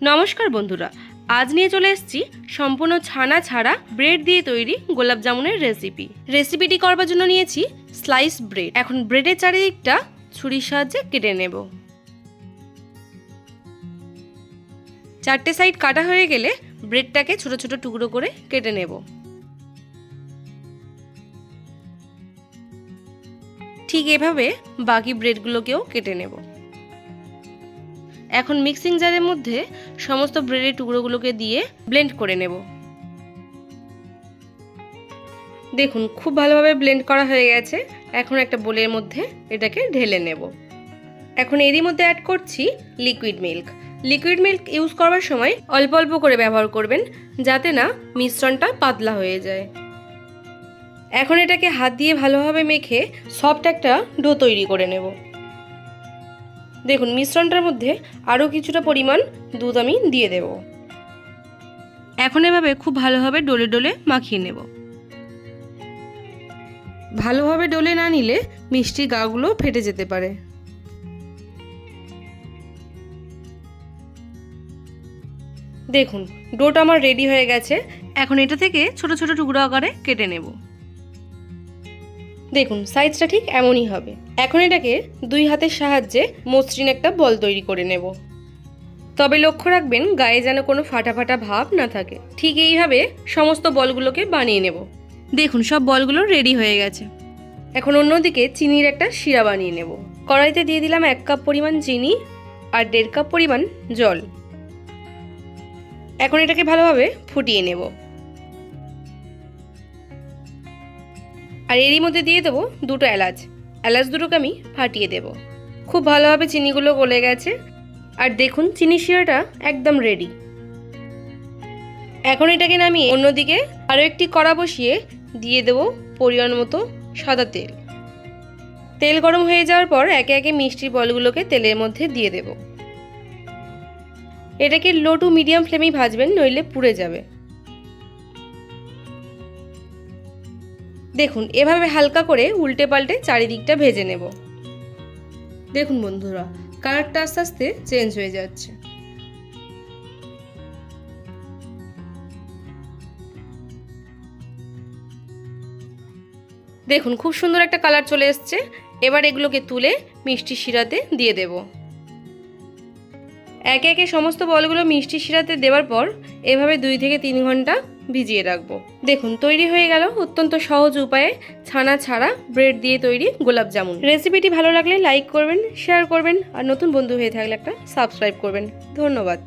নমস্কার বন্ধুরা, আজ নিয়ে চলে এসেছি সম্পূর্ণ ছানা ছাড়া ব্রেড দিয়ে তৈরি গোলাপ জামুনের রেসিপিটি করবার জন্য নিয়েছি স্লাইস ব্রেড। এখন ব্রেডের চারিদিকটা ছুরির সাহায্যে কেটে নেব। 4টে সাইড কাটা হয়ে গেলে ব্রেডটাকে ছোট ছোট টুকরো করে কেটে নেব। ঠিক এভাবে বাকি ব্রেডগুলোকেও কেটে নেব। এখন মিক্সিং জারের মধ্যে সমস্ত ব্রেডের টুকরোগুলোকে দিয়ে ব্লেন্ড করে নেব। দেখুন খুব ভালোভাবে ব্লেন্ড করা হয়ে গেছে। এখন একটা বোলের মধ্যে এটাকে ঢেলে নেব। এখন এরই মধ্যে অ্যাড করছি liquid milk. Liquid milk use করবার সময় অল্প অল্প করে ব্যবহার করবেন, যাতে না মিশ্রণটা পাতলা হয়ে যায়। এখন এটাকে হাত দিয়ে ভালোভাবে মেখে সফট একটা ডো তৈরি করে নেব। দেখুন মিশ্রণটার মধ্যে আরও কিছুটা পরিমাণ দুধ আমি দিয়ে দেব। এখন এভাবে খুব ভালোভাবে ডলে ডলে মাখিয়ে নেব। ভালোভাবে ডলে না নিলে মিষ্টির গাগুলো ফেটে যেতে পারে। দেখুন ডোটা আমার রেডি হয়ে গেছে। এখন এটা থেকে ছোট ছোট টুকরো আকারে কেটে নেব। দেখুন সাইজটা ঠিক এমনই হবে। এখন এটাকে দুই হাতের সাহায্যে মসৃণ একটা বল তৈরি করে নেব। তবে লক্ষ্য রাখবেন গায়ে যেন কোনো ফাটা ফাটা ভাব না থাকে। ঠিক এইভাবে সমস্ত বলগুলোকে বানিয়ে নেব। দেখুন সব বলগুলো রেডি হয়ে গেছে। এখন অন্যদিকে চিনির একটা শিরা বানিয়ে নেব। কড়াইতে দিয়ে দিলাম 1 কাপ পরিমাণ চিনি আর 1.5 কাপ পরিমাণ জল। এখন এটাকে ভালোভাবে ফুটিয়ে নেব। আর এরই মধ্যে দিয়ে দেবো 2টো এলাচ দুটোকে আমি ফাটিয়ে দেব। খুব ভালোভাবে চিনিগুলো গলে গেছে। আর দেখুন চিনি শিরাটা একদম রেডি। এখন এটাকে নামিয়ে অন্যদিকে আরও একটি কড়া বসিয়ে দিয়ে দেব পরিমাণ মতো সাদা তেল। তেল গরম হয়ে যাওয়ার পর একে একে মিষ্টির বলগুলোকে তেলের মধ্যে দিয়ে দেব। এটাকে লো টু মিডিয়াম ফ্লেমেই ভাজবেন, নইলে পুড়ে যাবে। দেখুন এভাবে হালকা করে উল্টে পাল্টে চারিদিকটা ভেজে নেব। দেখুন বন্ধুরা কালারটা আস্তে আস্তে চেঞ্জ হয়ে যাচ্ছে। দেখুন খুব সুন্দর একটা কালার চলে এসছে। এবার এগুলোকে তুলে মিষ্টি শিরাতে দিয়ে দেব। একে একে সমস্ত বলগুলো মিষ্টি শিরাতে দেওয়ার পর এভাবে 2 থেকে 3 ঘন্টা ভিজিয়ে রাখবো। দেখুন তৈরি হয়ে গেল অত্যন্ত সহজ উপায়ে ছানা ছাড়া ব্রেড দিয়ে তৈরি গোলাপ জামুন। রেসিপিটি ভালো লাগলে লাইক করবেন, শেয়ার করবেন আর নতুন বন্ধু হয়ে থাকলে একটা সাবস্ক্রাইব করবেন। ধন্যবাদ।